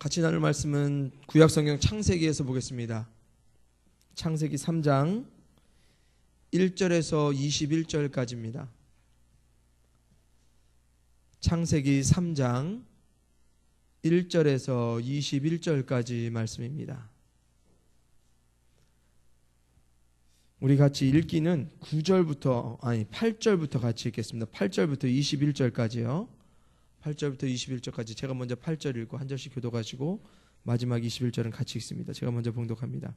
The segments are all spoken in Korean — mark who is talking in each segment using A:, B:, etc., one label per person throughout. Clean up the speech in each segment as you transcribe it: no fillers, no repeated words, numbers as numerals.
A: 같이 나눌 말씀은 구약성경 창세기에서 보겠습니다. 창세기 3장 1절에서 21절까지입니다. 창세기 3장 1절에서 21절까지 말씀입니다. 우리 같이 읽기는 8절부터 같이 읽겠습니다. 8절부터 21절까지요. 8절부터 21절까지 제가 먼저 8절 읽고 한 절씩 교독하시고 마지막 21절은 같이 읽습니다. 제가 먼저 봉독합니다.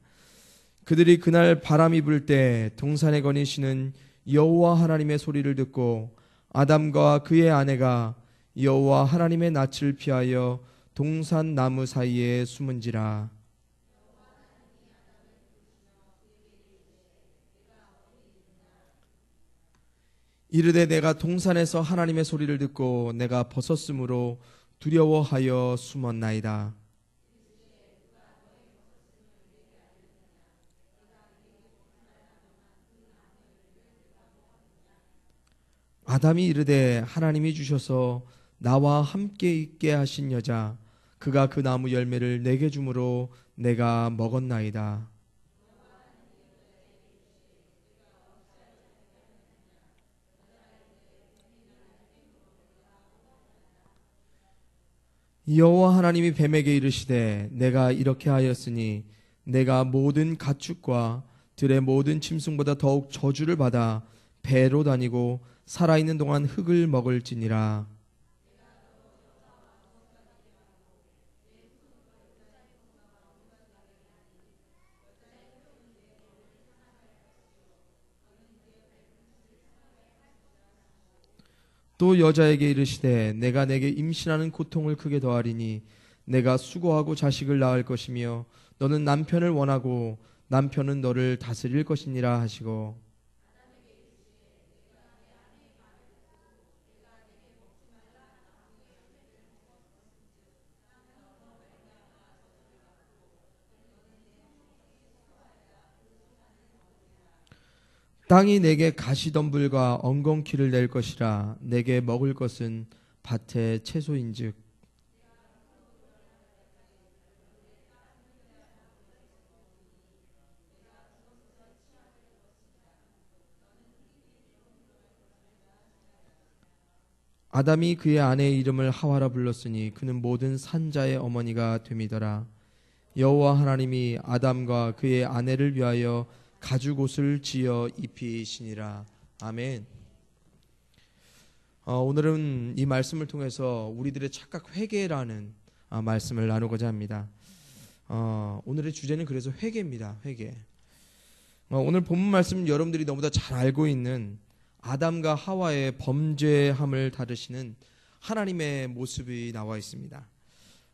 A: 그들이 그날 바람이 불 때 동산에 거니시는 여호와 하나님의 소리를 듣고 아담과 그의 아내가 여호와 하나님의 낯을 피하여 동산 나무 사이에 숨은지라. 이르되 내가 동산에서 하나님의 소리를 듣고 내가 벗었으므로 두려워하여 숨었나이다. 아담이 이르되 하나님이 주셔서 나와 함께 있게 하신 여자 그가 그 나무 열매를 내게 주므로 내가 먹었나이다. 여호와 하나님이 뱀에게 이르시되 내가 이렇게 하였으니 내가 모든 가축과 들의 모든 짐승보다 더욱 저주를 받아 배로 다니고 살아있는 동안 흙을 먹을지니라. 또 여자에게 이르시되 내가 내게 임신하는 고통을 크게 더하리니 내가 수고하고 자식을 낳을 것이며 너는 남편을 원하고 남편은 너를 다스릴 것이니라 하시고 땅이 내게 가시덤불과 엉겅퀴를 낼 것이라. 내게 먹을 것은 밭의 채소인즉 아담이 그의 아내의 이름을 하와라 불렀으니 그는 모든 산자의 어머니가 됨이더라. 여호와 하나님이 아담과 그의 아내를 위하여 가죽옷을 지어 입히시니라. 아멘. 오늘은 이 말씀을 통해서 우리들의 착각 회개라는 말씀을 나누고자 합니다. 오늘의 주제는 그래서 회개입니다. 회개. 오늘 본문 말씀은 여러분들이 너무나 잘 알고 있는 아담과 하와의 범죄함을 다루시는 하나님의 모습이 나와 있습니다.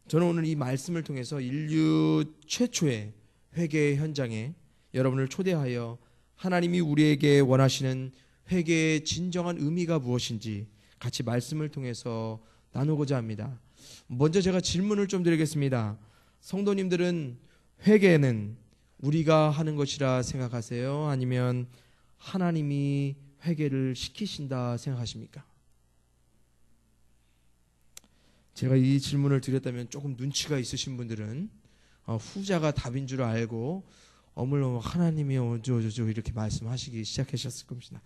A: 저는 오늘 이 말씀을 통해서 인류 최초의 회개의 현장에 여러분을 초대하여 하나님이 우리에게 원하시는 회개의 진정한 의미가 무엇인지 같이 말씀을 통해서 나누고자 합니다. 먼저 제가 질문을 좀 드리겠습니다. 성도님들은 회개는 우리가 하는 것이라 생각하세요? 아니면 하나님이 회개를 시키신다 생각하십니까? 제가 이 질문을 드렸다면 조금 눈치가 있으신 분들은 후자가 답인 줄 알고 어물러 하나님이 어쩌저쩌 이렇게 말씀하시기 시작하셨을 겁니다.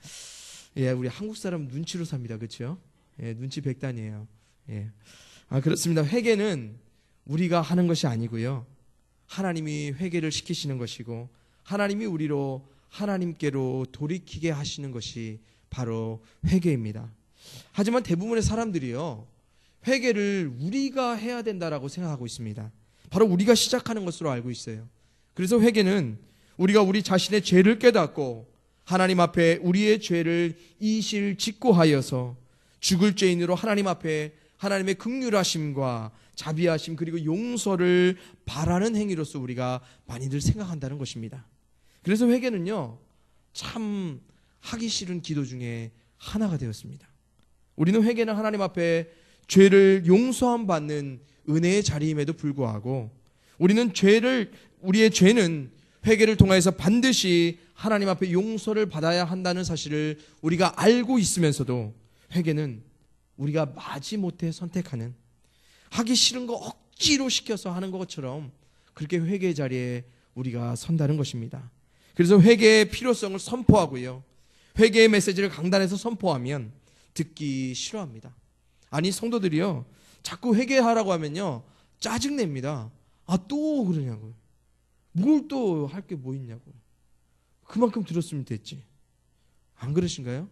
A: 예, 우리 한국 사람 눈치로 삽니다, 그렇죠? 예, 눈치 백단이에요. 예, 그렇습니다. 회개는 우리가 하는 것이 아니고요, 하나님이 회개를 시키시는 것이고, 하나님이 우리로 하나님께로 돌이키게 하시는 것이 바로 회개입니다. 하지만 대부분의 사람들이요, 회개를 우리가 해야 된다라고 생각하고 있습니다. 바로 우리가 시작하는 것으로 알고 있어요. 그래서 회개는 우리가 우리 자신의 죄를 깨닫고 하나님 앞에 우리의 죄를 이실직고하여서 죽을 죄인으로 하나님 앞에 하나님의 긍휼하심과 자비하심 그리고 용서를 바라는 행위로서 우리가 많이들 생각한다는 것입니다. 그래서 회개는요, 참 하기 싫은 기도 중에 하나가 되었습니다. 우리는 회개는 하나님 앞에 죄를 용서함 받는 은혜의 자리임에도 불구하고 우리의 죄는 회개를 통해서 반드시 하나님 앞에 용서를 받아야 한다는 사실을 우리가 알고 있으면서도 회개는 우리가 마지못해 선택하는, 하기 싫은 거 억지로 시켜서 하는 것처럼 그렇게 회개의 자리에 우리가 선다는 것입니다. 그래서 회개의 필요성을 선포하고요, 회개의 메시지를 강단에서 선포하면 듣기 싫어합니다. 아니, 성도들이요, 자꾸 회개하라고 하면요 짜증냅니다. 아, 또 그러냐고요. 뭘 또 할 게 뭐 있냐고. 그만큼 들었으면 됐지. 안 그러신가요?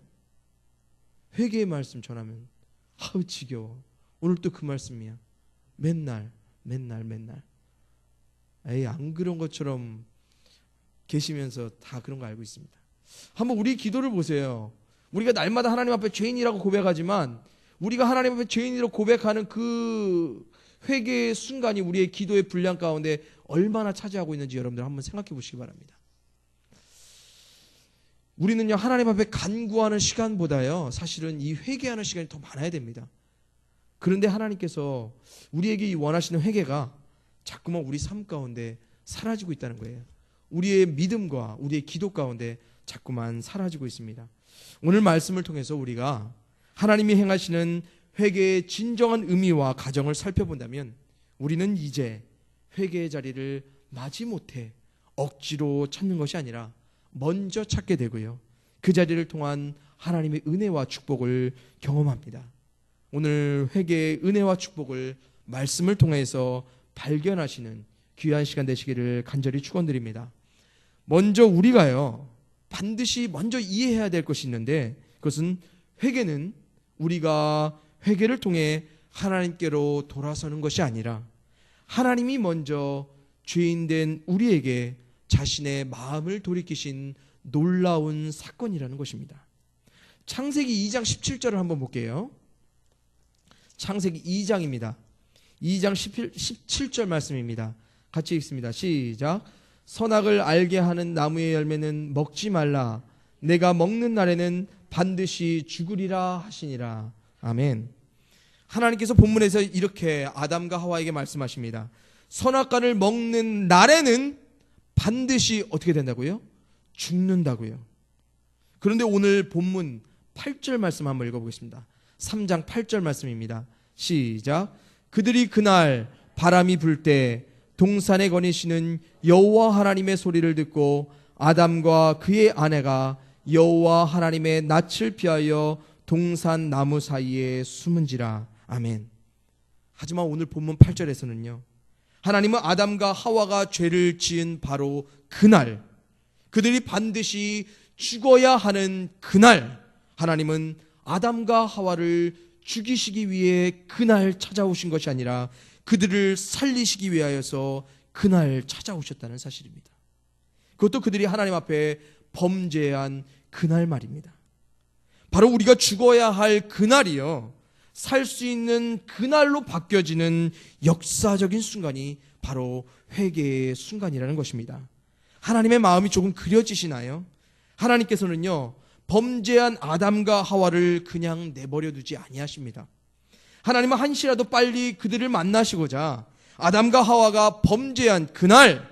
A: 회개의 말씀 전하면 아우 지겨워. 오늘 또 그 말씀이야. 맨날. 에이, 안 그런 것처럼 계시면서 다 그런 거 알고 있습니다. 한번 우리 기도를 보세요. 우리가 날마다 하나님 앞에 죄인이라고 고백하지만 우리가 하나님 앞에 죄인이라고 고백하는 그 회개의 순간이 우리의 기도의 분량 가운데 얼마나 차지하고 있는지 여러분들 한번 생각해 보시기 바랍니다. 우리는요, 하나님 앞에 간구하는 시간보다요, 사실은 이 회개하는 시간이 더 많아야 됩니다. 그런데 하나님께서 우리에게 이 원하시는 회개가 자꾸만 우리 삶 가운데 사라지고 있다는 거예요. 우리의 믿음과 우리의 기도 가운데 자꾸만 사라지고 있습니다. 오늘 말씀을 통해서 우리가 하나님이 행하시는 회개의 진정한 의미와 가정을 살펴본다면 우리는 이제 회개의 자리를 마지못해 억지로 찾는 것이 아니라 먼저 찾게 되고요, 그 자리를 통한 하나님의 은혜와 축복을 경험합니다. 오늘 회개의 은혜와 축복을 말씀을 통해서 발견하시는 귀한 시간 되시기를 간절히 축원드립니다. 먼저 우리가요, 반드시 먼저 이해해야 될 것이 있는데, 그것은 회개는 우리가 회개를 통해 하나님께로 돌아서는 것이 아니라 하나님이 먼저 죄인된 우리에게 자신의 마음을 돌이키신 놀라운 사건이라는 것입니다. 창세기 2장 17절을 한번 볼게요. 창세기 2장입니다. 2장 17절 말씀입니다. 같이 읽습니다. 시작. 선악을 알게 하는 나무의 열매는 먹지 말라. 내가 먹는 날에는 반드시 죽으리라 하시니라. 아멘. 하나님께서 본문에서 이렇게 아담과 하와에게 말씀하십니다. 선악과를 먹는 날에는 반드시 어떻게 된다고요? 죽는다고요. 그런데 오늘 본문 8절 말씀 한번 읽어보겠습니다. 3장 8절 말씀입니다. 시작. 그들이 그날 바람이 불 때 동산에 거니시는 여호와 하나님의 소리를 듣고 아담과 그의 아내가 여호와 하나님의 낯을 피하여 동산 나무 사이에 숨은지라. 아멘. 하지만 오늘 본문 8절에서는요, 하나님은 아담과 하와가 죄를 지은 바로 그날, 그들이 반드시 죽어야 하는 그날, 하나님은 아담과 하와를 죽이시기 위해 그날 찾아오신 것이 아니라 그들을 살리시기 위하여서 그날 찾아오셨다는 사실입니다. 그것도 그들이 하나님 앞에 범죄한 그날 말입니다. 바로 우리가 죽어야 할 그날이요, 살 수 있는 그날로 바뀌어지는 역사적인 순간이 바로 회개의 순간이라는 것입니다. 하나님의 마음이 조금 그려지시나요? 하나님께서는요, 범죄한 아담과 하와를 그냥 내버려 두지 아니하십니다. 하나님은 한시라도 빨리 그들을 만나시고자 아담과 하와가 범죄한 그날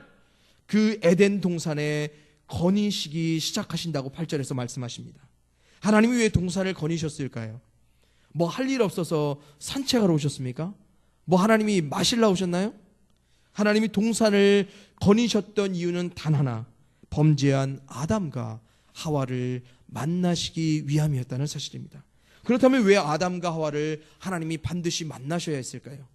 A: 그 에덴 동산에 거니시기 시작하신다고 8절에서 말씀하십니다. 하나님이 왜 동산을 거니셨을까요? 뭐 할 일 없어서 산책하러 오셨습니까? 뭐 하나님이 마실라 오셨나요? 하나님이 동산을 거니셨던 이유는 단 하나, 범죄한 아담과 하와를 만나시기 위함이었다는 사실입니다. 그렇다면 왜 아담과 하와를 하나님이 반드시 만나셔야 했을까요?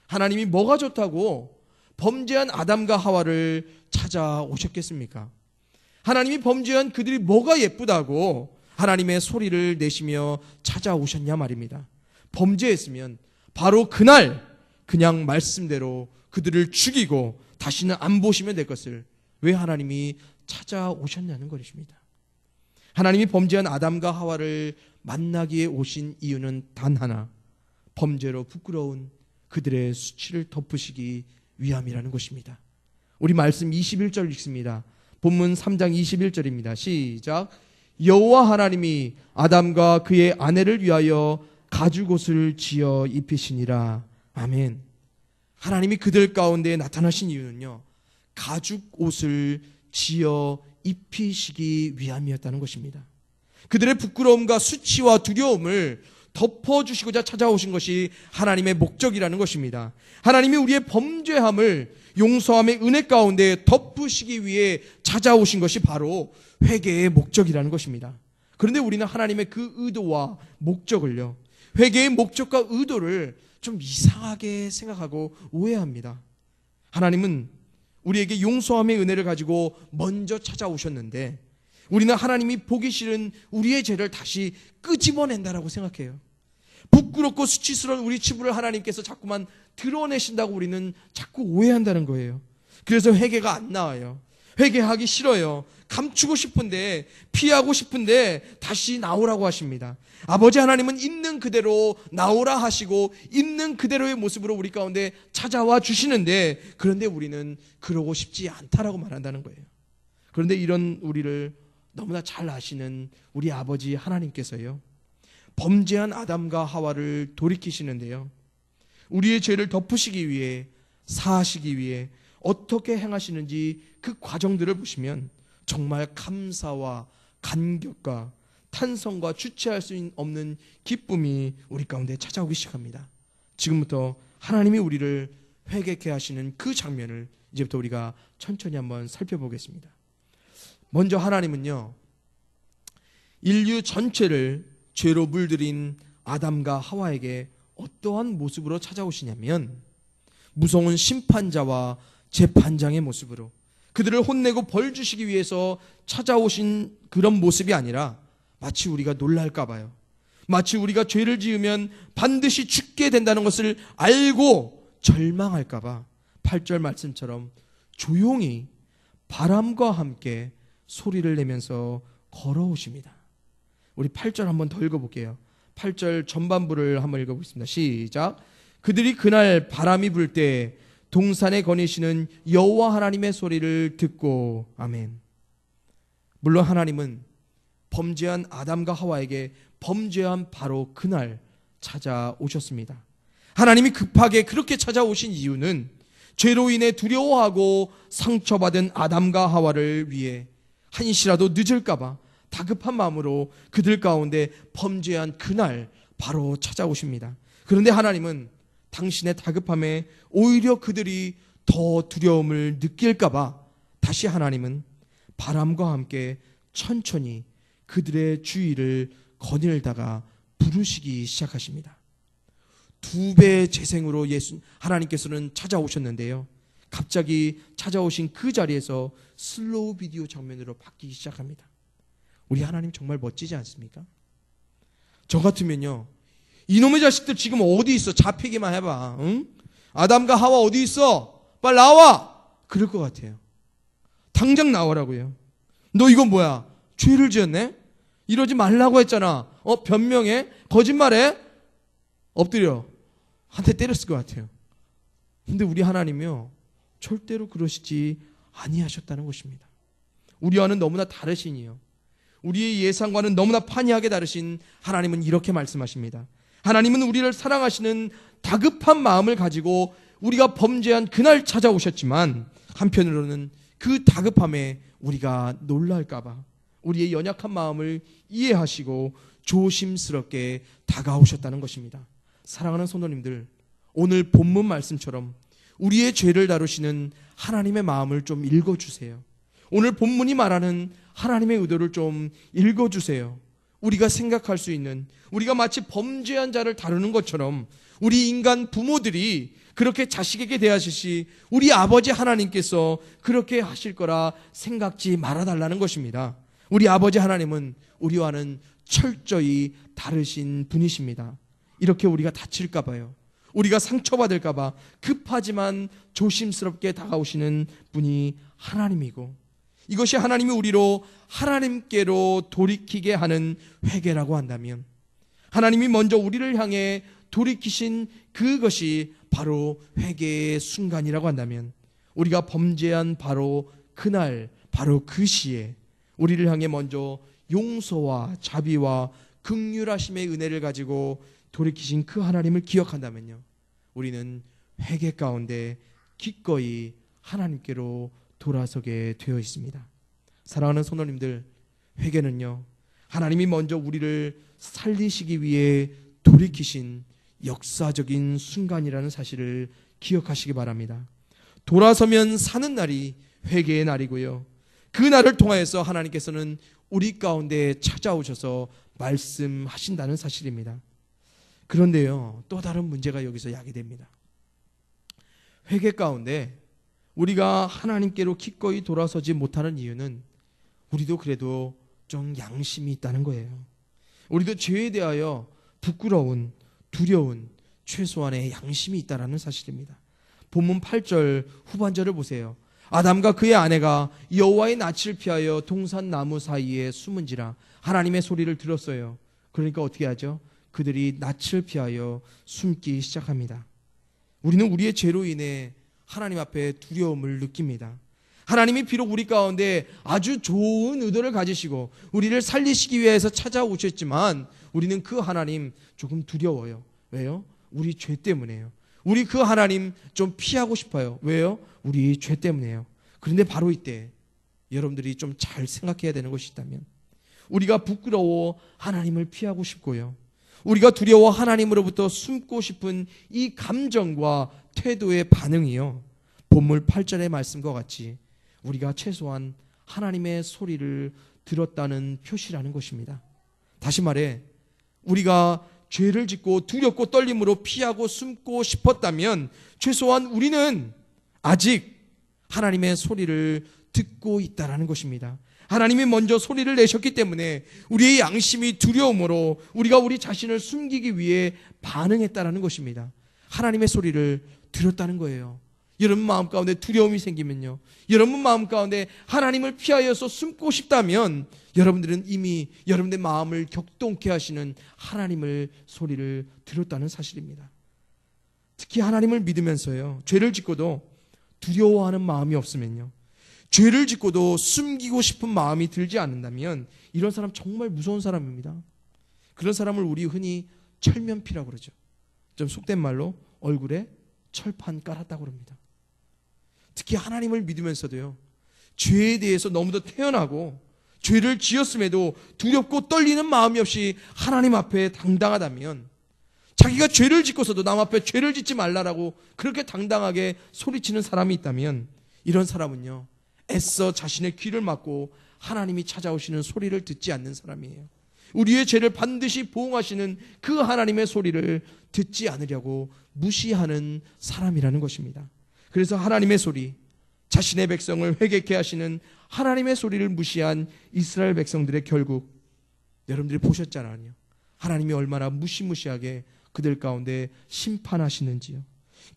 A: 하나님이 뭐가 좋다고 범죄한 아담과 하와를 찾아오셨겠습니까? 하나님이 범죄한 그들이 뭐가 예쁘다고 하나님의 소리를 내시며 찾아오셨냐 말입니다. 범죄했으면 바로 그날 그냥 말씀대로 그들을 죽이고 다시는 안 보시면 될 것을 왜 하나님이 찾아오셨냐는 것입니다. 하나님이 범죄한 아담과 하와를 만나기에 오신 이유는 단 하나, 범죄로 부끄러운 그들의 수치를 덮으시기 위함이라는 것입니다. 우리 말씀 21절 읽습니다. 본문 3장 21절입니다. 시작. 여호와 하나님이 아담과 그의 아내를 위하여 가죽옷을 지어 입히시니라. 아멘. 하나님이 그들 가운데 나타나신 이유는요, 가죽옷을 지어 입히시기 위함이었다는 것입니다. 그들의 부끄러움과 수치와 두려움을 덮어주시고자 찾아오신 것이 하나님의 목적이라는 것입니다. 하나님이 우리의 범죄함을 용서함의 은혜 가운데 덮으시기 위해 찾아오신 것이 바로 회개의 목적이라는 것입니다. 그런데 우리는 하나님의 그 의도와 목적을요, 회개의 목적과 의도를 좀 이상하게 생각하고 오해합니다. 하나님은 우리에게 용서함의 은혜를 가지고 먼저 찾아오셨는데 우리는 하나님이 보기 싫은 우리의 죄를 다시 끄집어낸다라고 생각해요. 부끄럽고 수치스러운 우리 치부를 하나님께서 자꾸만 드러내신다고 우리는 자꾸 오해한다는 거예요. 그래서 회개가 안 나와요. 회개하기 싫어요. 감추고 싶은데, 피하고 싶은데 다시 나오라고 하십니다. 아버지 하나님은 있는 그대로 나오라 하시고 있는 그대로의 모습으로 우리 가운데 찾아와 주시는데, 그런데 우리는 그러고 싶지 않다라고 말한다는 거예요. 그런데 이런 우리를 너무나 잘 아시는 우리 아버지 하나님께서요, 범죄한 아담과 하와를 돌이키시는데요, 우리의 죄를 덮으시기 위해, 사하시기 위해 어떻게 행하시는지 그 과정들을 보시면 정말 감사와 감격과 탄성과 주체할 수 없는 기쁨이 우리 가운데 찾아오기 시작합니다. 지금부터 하나님이 우리를 회개케 하시는 그 장면을 이제부터 우리가 천천히 한번 살펴보겠습니다. 먼저 하나님은요, 인류 전체를 죄로 물들인 아담과 하와에게 어떠한 모습으로 찾아오시냐면 무서운 심판자와 재판장의 모습으로 그들을 혼내고 벌 주시기 위해서 찾아오신 그런 모습이 아니라 마치 우리가 놀랄까 봐요. 마치 우리가 죄를 지으면 반드시 죽게 된다는 것을 알고 절망할까 봐 8절 말씀처럼 조용히 바람과 함께 소리를 내면서 걸어오십니다. 우리 8절 한번 더 읽어볼게요. 8절 전반부를 한번 읽어보겠습니다. 시작. 그들이 그날 바람이 불 때 동산에 거니시는 여호와 하나님의 소리를 듣고. 아멘. 물론 하나님은 범죄한 아담과 하와에게 범죄한 바로 그날 찾아오셨습니다. 하나님이 급하게 그렇게 찾아오신 이유는 죄로 인해 두려워하고 상처받은 아담과 하와를 위해 한시라도 늦을까 봐 다급한 마음으로 그들 가운데 범죄한 그날 바로 찾아오십니다. 그런데 하나님은 당신의 다급함에 오히려 그들이 더 두려움을 느낄까 봐 다시 하나님은 바람과 함께 천천히 그들의 주위를 거닐다가 부르시기 시작하십니다. 2배의 재생으로 하나님께서는 찾아오셨는데요, 갑자기 찾아오신 그 자리에서 슬로우 비디오 장면으로 바뀌기 시작합니다. 우리 하나님 정말 멋지지 않습니까? 저 같으면요, 이놈의 자식들 지금 어디 있어? 잡히기만 해봐. 응? 아담과 하와 어디 있어? 빨리 나와! 그럴 것 같아요. 당장 나오라고요. 너 이건 뭐야? 죄를 지었네? 이러지 말라고 했잖아. 변명해? 거짓말해? 엎드려. 한 대 때렸을 것 같아요. 근데 우리 하나님이요, 절대로 그러시지 아니하셨다는 것입니다. 우리와는 너무나 다르시니요, 우리의 예상과는 너무나 판이하게 다르신 하나님은 이렇게 말씀하십니다. 하나님은 우리를 사랑하시는 다급한 마음을 가지고 우리가 범죄한 그날 찾아오셨지만 한편으로는 그 다급함에 우리가 놀랄까 봐 우리의 연약한 마음을 이해하시고 조심스럽게 다가오셨다는 것입니다. 사랑하는 성도님들, 오늘 본문 말씀처럼 우리의 죄를 다루시는 하나님의 마음을 좀 읽어주세요. 오늘 본문이 말하는 하나님의 의도를 좀 읽어주세요. 우리가 생각할 수 있는, 우리가 마치 범죄한 자를 다루는 것처럼 우리 인간 부모들이 그렇게 자식에게 대하시시 우리 아버지 하나님께서 그렇게 하실 거라 생각지 말아달라는 것입니다. 우리 아버지 하나님은 우리와는 철저히 다르신 분이십니다. 이렇게 우리가 다칠까 봐요, 우리가 상처받을까 봐 급하지만 조심스럽게 다가오시는 분이 하나님이고, 이것이 하나님이 우리로 하나님께로 돌이키게 하는 회개라고 한다면, 하나님이 먼저 우리를 향해 돌이키신 그것이 바로 회개의 순간이라고 한다면, 우리가 범죄한 바로 그날, 바로 그 시에 우리를 향해 먼저 용서와 자비와 긍휼하심의 은혜를 가지고 돌이키신 그 하나님을 기억한다면요, 우리는 회개 가운데 기꺼이 하나님께로 돌아서게 되어 있습니다. 사랑하는 성도님들, 회개는요, 하나님이 먼저 우리를 살리시기 위해 돌이키신 역사적인 순간이라는 사실을 기억하시기 바랍니다. 돌아서면 사는 날이 회개의 날이고요. 그 날을 통하여서 하나님께서는 우리 가운데 찾아오셔서 말씀하신다는 사실입니다. 그런데요, 또 다른 문제가 여기서 야기됩니다. 회개 가운데 우리가 하나님께로 기꺼이 돌아서지 못하는 이유는 우리도 그래도 좀 양심이 있다는 거예요. 우리도 죄에 대하여 부끄러운, 두려운 최소한의 양심이 있다는 사실입니다. 본문 8절 후반절을 보세요. 아담과 그의 아내가 여호와의 낯을 피하여 동산 나무 사이에 숨은지라 하나님의 소리를 들었어요. 그러니까 어떻게 하죠? 그들이 낯을 피하여 숨기 시작합니다. 우리는 우리의 죄로 인해 하나님 앞에 두려움을 느낍니다. 하나님이 비록 우리 가운데 아주 좋은 의도를 가지시고 우리를 살리시기 위해서 찾아오셨지만 우리는 그 하나님 조금 두려워요. 왜요? 우리 죄 때문에요. 우리 그 하나님 좀 피하고 싶어요. 왜요? 우리 죄 때문에요. 그런데 바로 이때 여러분들이 좀 잘 생각해야 되는 것이 있다면, 우리가 부끄러워 하나님을 피하고 싶고요, 우리가 두려워 하나님으로부터 숨고 싶은 이 감정과 태도의 반응이요, 본문 8절의 말씀과 같이 우리가 최소한 하나님의 소리를 들었다는 표시라는 것입니다. 다시 말해, 우리가 죄를 짓고 두렵고 떨림으로 피하고 숨고 싶었다면 최소한 우리는 아직 하나님의 소리를 듣고 있다는 것입니다. 하나님이 먼저 소리를 내셨기 때문에 우리의 양심이 두려움으로 우리가 우리 자신을 숨기기 위해 반응했다는 것입니다. 하나님의 소리를 들었다는 거예요. 여러분 마음 가운데 두려움이 생기면요, 여러분 마음 가운데 하나님을 피하여서 숨고 싶다면 여러분들은 이미 여러분의 마음을 격동케 하시는 하나님의 소리를 들었다는 사실입니다. 특히 하나님을 믿으면서요, 죄를 짓고도 두려워하는 마음이 없으면요, 죄를 짓고도 숨기고 싶은 마음이 들지 않는다면 이런 사람 정말 무서운 사람입니다. 그런 사람을 우리 흔히 철면피라고 그러죠. 좀 속된 말로 얼굴에 철판 깔았다고 그럽니다. 특히 하나님을 믿으면서도요, 죄에 대해서 너무도 태연하고 죄를 지었음에도 두렵고 떨리는 마음이 없이 하나님 앞에 당당하다면, 자기가 죄를 짓고서도 남 앞에 죄를 짓지 말라라고 그렇게 당당하게 소리치는 사람이 있다면 이런 사람은요, 애써 자신의 귀를 막고 하나님이 찾아오시는 소리를 듣지 않는 사람이에요. 우리의 죄를 반드시 보응하시는 그 하나님의 소리를 듣지 않으려고 무시하는 사람이라는 것입니다. 그래서 하나님의 소리, 자신의 백성을 회개케 하시는 하나님의 소리를 무시한 이스라엘 백성들의 결국, 여러분들이 보셨잖아요. 하나님이 얼마나 무시무시하게 그들 가운데 심판하시는지요.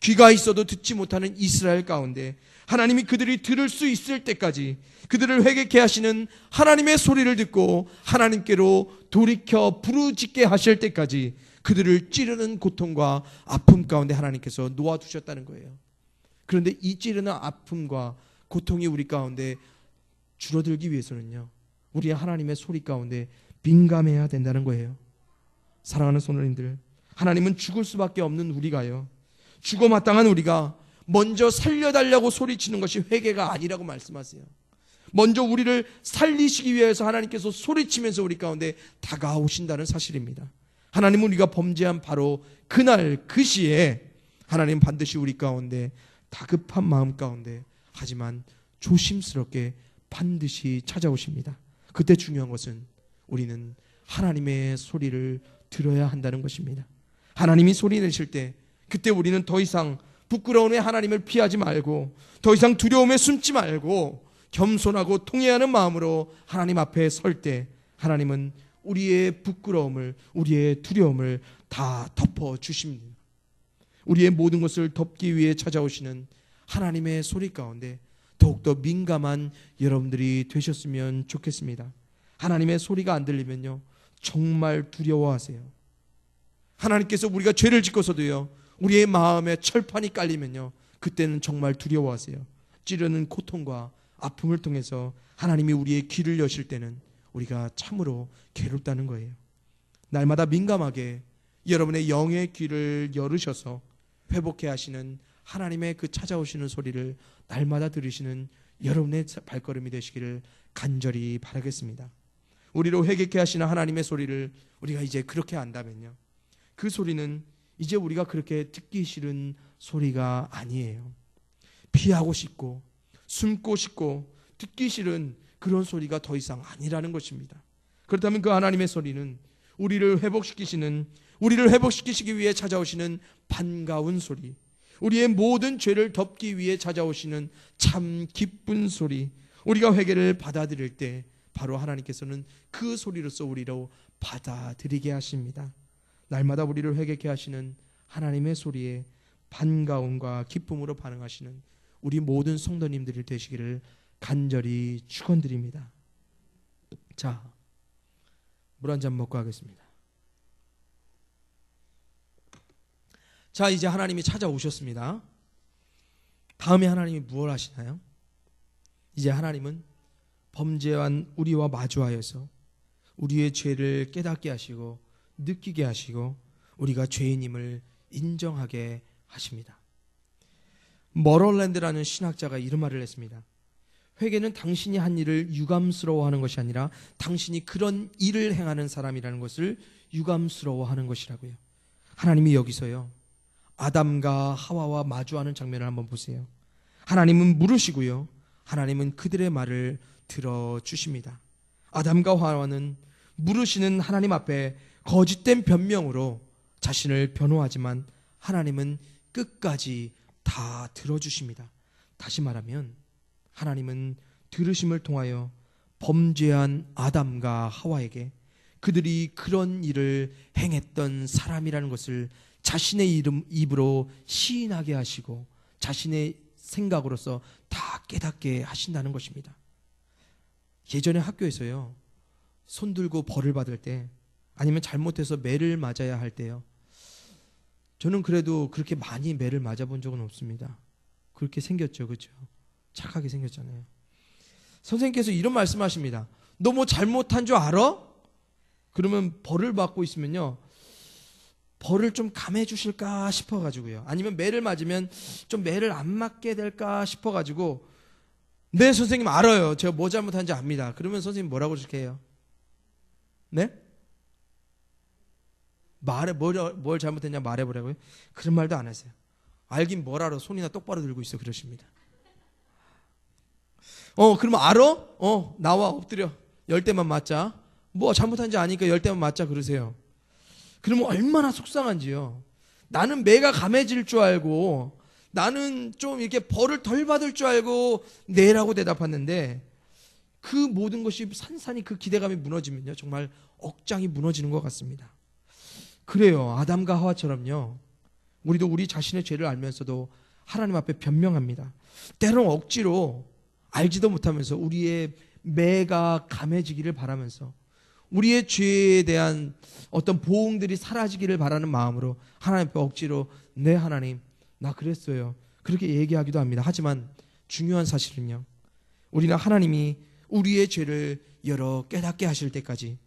A: 귀가 있어도 듣지 못하는 이스라엘 가운데 하나님이 그들이 들을 수 있을 때까지 그들을 회개케 하시는 하나님의 소리를 듣고 하나님께로 돌이켜 부르짖게 하실 때까지 그들을 찌르는 고통과 아픔 가운데 하나님께서 놓아두셨다는 거예요. 그런데 이 찌르는 아픔과 고통이 우리 가운데 줄어들기 위해서는요, 우리 하나님의 소리 가운데 민감해야 된다는 거예요. 사랑하는 성도님들, 하나님은 죽을 수밖에 없는 우리가요, 죽어 마땅한 우리가 먼저 살려달라고 소리치는 것이 회개가 아니라고 말씀하세요. 먼저 우리를 살리시기 위해서 하나님께서 소리치면서 우리 가운데 다가오신다는 사실입니다. 하나님은 우리가 범죄한 바로 그날 그 시에 하나님 반드시 우리 가운데 다급한 마음 가운데, 하지만 조심스럽게 반드시 찾아오십니다. 그때 중요한 것은 우리는 하나님의 소리를 들어야 한다는 것입니다. 하나님이 소리 내실 때 그때 우리는 더 이상 부끄러움에 하나님을 피하지 말고, 더 이상 두려움에 숨지 말고 겸손하고 통회하는 마음으로 하나님 앞에 설 때 하나님은 우리의 부끄러움을, 우리의 두려움을 다 덮어주십니다. 우리의 모든 것을 덮기 위해 찾아오시는 하나님의 소리 가운데 더욱더 민감한 여러분들이 되셨으면 좋겠습니다. 하나님의 소리가 안 들리면요, 정말 두려워하세요. 하나님께서 우리가 죄를 짓고서도요, 우리의 마음에 철판이 깔리면요, 그때는 정말 두려워하세요. 찌르는 고통과 아픔을 통해서 하나님이 우리의 귀를 여실 때는 우리가 참으로 괴롭다는 거예요. 날마다 민감하게 여러분의 영의 귀를 열으셔서 회복해 하시는 하나님의 그 찾아오시는 소리를 날마다 들으시는 여러분의 발걸음이 되시기를 간절히 바라겠습니다. 우리로 회개케 하시는 하나님의 소리를 우리가 이제 그렇게 안다면요, 그 소리는 이제 우리가 그렇게 듣기 싫은 소리가 아니에요. 피하고 싶고 숨고 싶고 듣기 싫은 그런 소리가 더 이상 아니라는 것입니다. 그렇다면 그 하나님의 소리는 우리를 회복시키시기 위해 찾아오시는 반가운 소리, 우리의 모든 죄를 덮기 위해 찾아오시는 참 기쁜 소리, 우리가 회개를 받아들일 때 바로 하나님께서는 그 소리로서 우리로 받아들이게 하십니다. 날마다 우리를 회개케 하시는 하나님의 소리에 반가움과 기쁨으로 반응하시는 우리 모든 성도님들이 되시기를 간절히 축원드립니다. 자, 물 한 잔 먹고 하겠습니다. 자, 이제 하나님이 찾아오셨습니다. 다음에 하나님이 무엇을 하시나요? 이제 하나님은 범죄한 우리와 마주하여서 우리의 죄를 깨닫게 하시고 느끼게 하시고 우리가 죄인임을 인정하게 하십니다. 머럴랜드라는 신학자가 이런 말을 했습니다. 회개는 당신이 한 일을 유감스러워하는 것이 아니라 당신이 그런 일을 행하는 사람이라는 것을 유감스러워하는 것이라고요. 하나님이 여기서요, 아담과 하와와 마주하는 장면을 한번 보세요. 하나님은 물으시고요, 하나님은 그들의 말을 들어주십니다. 아담과 하와는 물으시는 하나님 앞에 거짓된 변명으로 자신을 변호하지만 하나님은 끝까지 다 들어주십니다. 다시 말하면 하나님은 들으심을 통하여 범죄한 아담과 하와에게 그들이 그런 일을 행했던 사람이라는 것을 자신의 입으로 시인하게 하시고 자신의 생각으로서 다 깨닫게 하신다는 것입니다. 예전에 학교에서요, 손 들고 벌을 받을 때 아니면 잘못해서 매를 맞아야 할 때요, 저는 그래도 그렇게 많이 매를 맞아본 적은 없습니다. 그렇게 생겼죠, 그렇죠? 착하게 생겼잖아요. 선생님께서 이런 말씀하십니다. 너 뭐 잘못한 줄 알아? 그러면 벌을 받고 있으면요, 벌을 좀 감해 주실까 싶어가지고요, 아니면 매를 맞으면 좀 매를 안 맞게 될까 싶어가지고, 네 선생님 알아요, 제가 뭐 잘못한지 압니다. 그러면 선생님 뭐라고 그렇게 해요? 네? 뭘 잘못했냐 말해보라고요? 그런 말도 안 하세요. 알긴 뭘 알아, 손이나 똑바로 들고 있어, 그러십니다. 그러면 알아? 나와 엎드려 10대만 맞자. 뭐 잘못한지 아니까 10대만 맞자 그러세요. 그러면 얼마나 속상한지요. 나는 매가 감해질 줄 알고, 나는 좀 이렇게 벌을 덜 받을 줄 알고 네라고 대답했는데, 그 모든 것이 산산이 그 기대감이 무너지면요, 정말 억장이 무너지는 것 같습니다. 그래요, 아담과 하와처럼요, 우리도 우리 자신의 죄를 알면서도 하나님 앞에 변명합니다. 때로는 억지로 알지도 못하면서 우리의 매가 감해지기를 바라면서 우리의 죄에 대한 어떤 보응들이 사라지기를 바라는 마음으로 하나님 앞에 억지로 네 하나님 나 그랬어요 그렇게 얘기하기도 합니다. 하지만 중요한 사실은요, 우리는 하나님이 우리의 죄를 열어 깨닫게 하실 때까지,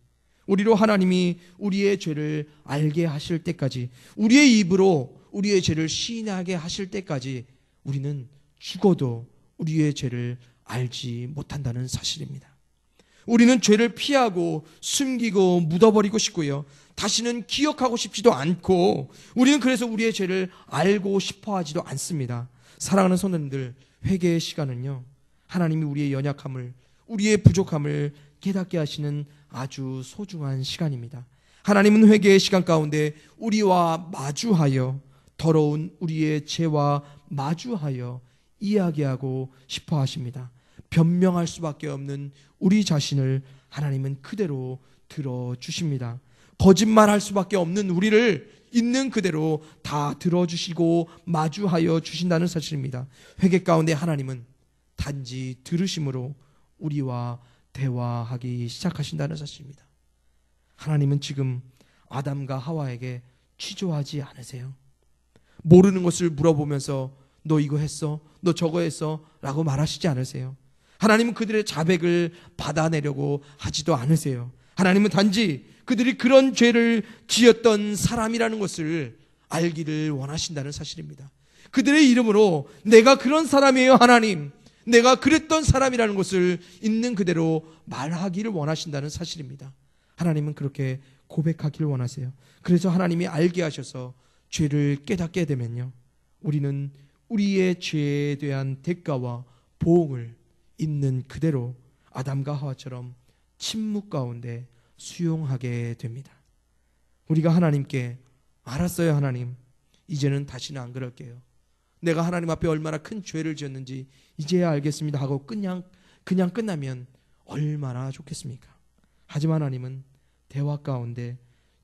A: 우리로 하나님이 우리의 죄를 알게 하실 때까지, 우리의 입으로 우리의 죄를 시인하게 하실 때까지 우리는 죽어도 우리의 죄를 알지 못한다는 사실입니다. 우리는 죄를 피하고 숨기고 묻어버리고 싶고요, 다시는 기억하고 싶지도 않고, 우리는 그래서 우리의 죄를 알고 싶어 하지도 않습니다. 사랑하는 성도님들, 회개의 시간은요, 하나님이 우리의 연약함을, 우리의 부족함을 깨닫게 하시는 아주 소중한 시간입니다. 하나님은 회개의 시간 가운데 우리와 마주하여 더러운 우리의 죄와 마주하여 이야기하고 싶어 하십니다. 변명할 수밖에 없는 우리 자신을 하나님은 그대로 들어주십니다. 거짓말할 수밖에 없는 우리를 있는 그대로 다 들어주시고 마주하여 주신다는 사실입니다. 회개 가운데 하나님은 단지 들으심으로 우리와 대화하기 시작하신다는 사실입니다. 하나님은 지금 아담과 하와에게 취조하지 않으세요. 모르는 것을 물어보면서 너 이거 했어? 너 저거 했어? 라고 말하시지 않으세요. 하나님은 그들의 자백을 받아내려고 하지도 않으세요. 하나님은 단지 그들이 그런 죄를 지었던 사람이라는 것을 알기를 원하신다는 사실입니다. 그들의 이름으로 내가 그런 사람이에요 하나님, 내가 그랬던 사람이라는 것을 있는 그대로 말하기를 원하신다는 사실입니다. 하나님은 그렇게 고백하길 원하세요. 그래서 하나님이 알게 하셔서 죄를 깨닫게 되면요, 우리는 우리의 죄에 대한 대가와 보응을 있는 그대로 아담과 하와처럼 침묵 가운데 수용하게 됩니다. 우리가 하나님께 알았어요, 하나님, 이제는 다시는 안 그럴게요. 내가 하나님 앞에 얼마나 큰 죄를 지었는지 이제야 알겠습니다 하고 그냥 끝나면 얼마나 좋겠습니까? 하지만 하나님은 대화 가운데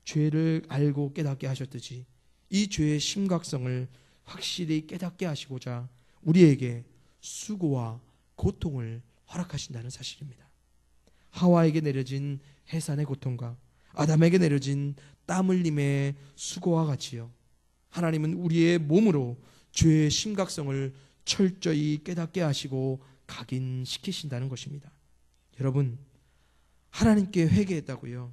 A: 죄를 알고 깨닫게 하셨듯이 이 죄의 심각성을 확실히 깨닫게 하시고자 우리에게 수고와 고통을 허락하신다는 사실입니다. 하와에게 내려진 해산의 고통과 아담에게 내려진 땀 흘림의 수고와 같이요, 하나님은 우리의 몸으로 죄의 심각성을 철저히 깨닫게 하시고 각인시키신다는 것입니다. 여러분, 하나님께 회개했다고요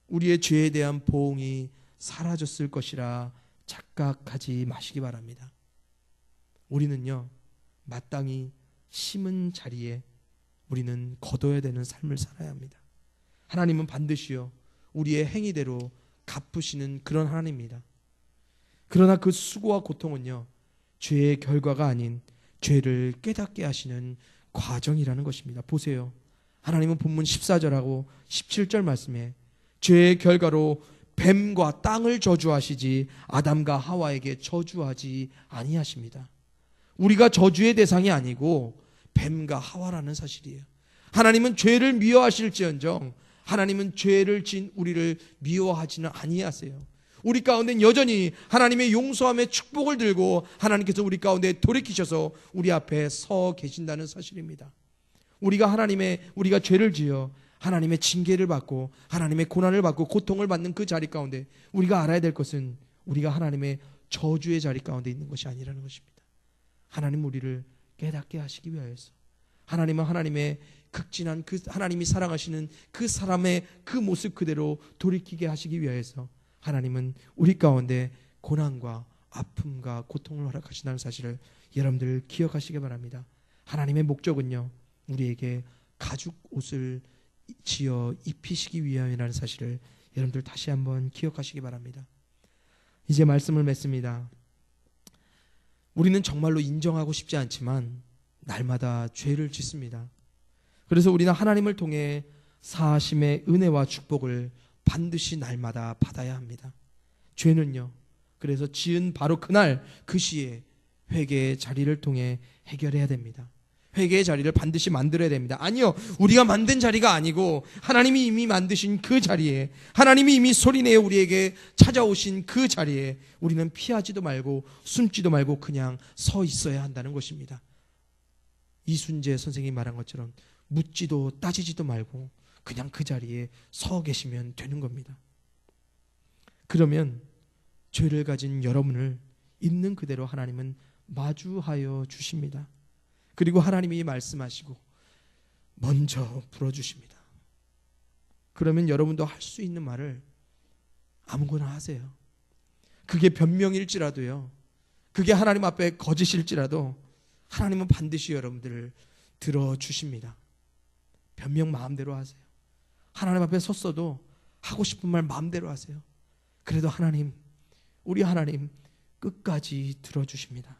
A: 우리의 죄에 대한 보응이 사라졌을 것이라 착각하지 마시기 바랍니다. 우리는요, 마땅히 심은 자리에 우리는 거둬야 되는 삶을 살아야 합니다. 하나님은 반드시요 우리의 행위대로 갚으시는 그런 하나님입니다. 그러나 그 수고와 고통은요, 죄의 결과가 아닌 죄를 깨닫게 하시는 과정이라는 것입니다. 보세요. 하나님은 본문 14절하고 17절 말씀에 죄의 결과로 뱀과 땅을 저주하시지 아담과 하와에게 저주하지 아니하십니다. 우리가 저주의 대상이 아니고 뱀과 하와라는 사실이에요. 하나님은 죄를 미워하실지언정 하나님은 죄를 진 우리를 미워하지는 아니하세요. 우리 가운데는 여전히 하나님의 용서함의 축복을 들고 하나님께서 우리 가운데 돌이키셔서 우리 앞에 서 계신다는 사실입니다. 우리가 죄를 지어 하나님의 징계를 받고 하나님의 고난을 받고 고통을 받는 그 자리 가운데 우리가 알아야 될 것은 우리가 하나님의 저주의 자리 가운데 있는 것이 아니라는 것입니다. 하나님 우리를 깨닫게 하시기 위하여서, 하나님은 하나님의 극진한 그 하나님이 사랑하시는 그 사람의 그 모습 그대로 돌이키게 하시기 위하여서 하나님은 우리 가운데 고난과 아픔과 고통을 허락하신다는 사실을 여러분들 기억하시기 바랍니다. 하나님의 목적은요, 우리에게 가죽 옷을 지어 입히시기 위함이라는 사실을 여러분들 다시 한번 기억하시기 바랍니다. 이제 말씀을 맺습니다. 우리는 정말로 인정하고 싶지 않지만 날마다 죄를 짓습니다. 그래서 우리는 하나님을 통해 사하심의 은혜와 축복을 반드시 날마다 받아야 합니다. 죄는요, 그래서 지은 바로 그날 그 시에 회개의 자리를 통해 해결해야 됩니다. 회개의 자리를 반드시 만들어야 됩니다. 아니요, 우리가 만든 자리가 아니고 하나님이 이미 만드신 그 자리에, 하나님이 이미 소리내어 우리에게 찾아오신 그 자리에 우리는 피하지도 말고 숨지도 말고 그냥 서 있어야 한다는 것입니다. 이순재 선생님이 말한 것처럼 묻지도 따지지도 말고 그냥 그 자리에 서 계시면 되는 겁니다. 그러면 죄를 가진 여러분을 있는 그대로 하나님은 마주하여 주십니다. 그리고 하나님이 말씀하시고 먼저 불어주십니다. 그러면 여러분도 할 수 있는 말을 아무거나 하세요. 그게 변명일지라도요, 그게 하나님 앞에 거짓일지라도 하나님은 반드시 여러분들을 들어주십니다. 변명 마음대로 하세요. 하나님 앞에 섰어도 하고 싶은 말 마음대로 하세요. 그래도 하나님, 우리 하나님 끝까지 들어주십니다.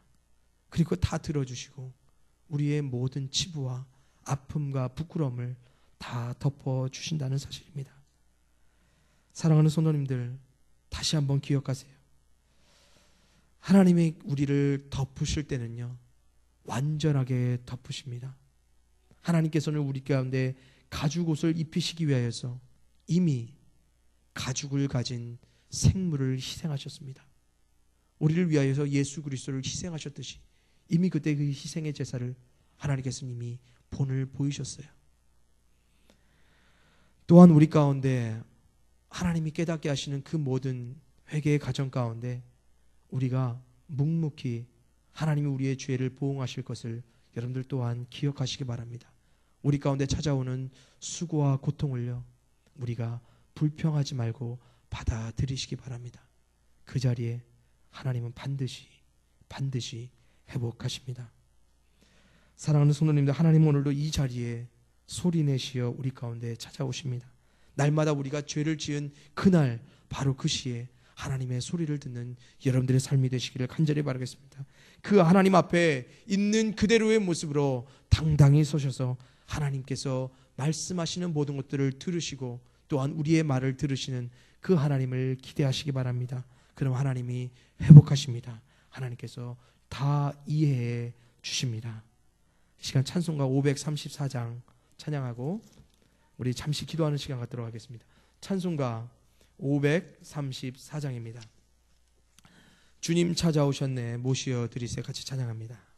A: 그리고 다 들어주시고 우리의 모든 치부와 아픔과 부끄러움을 다 덮어주신다는 사실입니다. 사랑하는 성도님들, 다시 한번 기억하세요. 하나님이 우리를 덮으실 때는요, 완전하게 덮으십니다. 하나님께서는 우리 가운데 가죽옷을 입히시기 위하여서 이미 가죽을 가진 생물을 희생하셨습니다. 우리를 위하여서 예수 그리스도를 희생하셨듯이 이미 그때 그 희생의 제사를 하나님께서 이미 본을 보이셨어요. 또한 우리 가운데 하나님이 깨닫게 하시는 그 모든 회개의 과정 가운데 우리가 묵묵히 하나님이 우리의 죄를 보응하실 것을 여러분들 또한 기억하시기 바랍니다. 우리 가운데 찾아오는 수고와 고통을요, 우리가 불평하지 말고 받아들이시기 바랍니다. 그 자리에 하나님은 반드시 회복하십니다. 사랑하는 성도님들, 하나님 오늘도 이 자리에 소리내시어 우리 가운데 찾아오십니다. 날마다 우리가 죄를 지은 그날 바로 그 시에 하나님의 소리를 듣는 여러분들의 삶이 되시기를 간절히 바라겠습니다. 그 하나님 앞에 있는 그대로의 모습으로 당당히 서셔서 하나님께서 말씀하시는 모든 것들을 들으시고 또한 우리의 말을 들으시는 그 하나님을 기대하시기 바랍니다. 그럼 하나님이 회복하십니다. 하나님께서 다 이해해 주십니다. 이 시간 찬송가 534장 찬양하고 우리 잠시 기도하는 시간 갖도록 하겠습니다. 찬송가 534장입니다. 주님 찾아오셨네 모시어 드리세 같이 찬양합니다.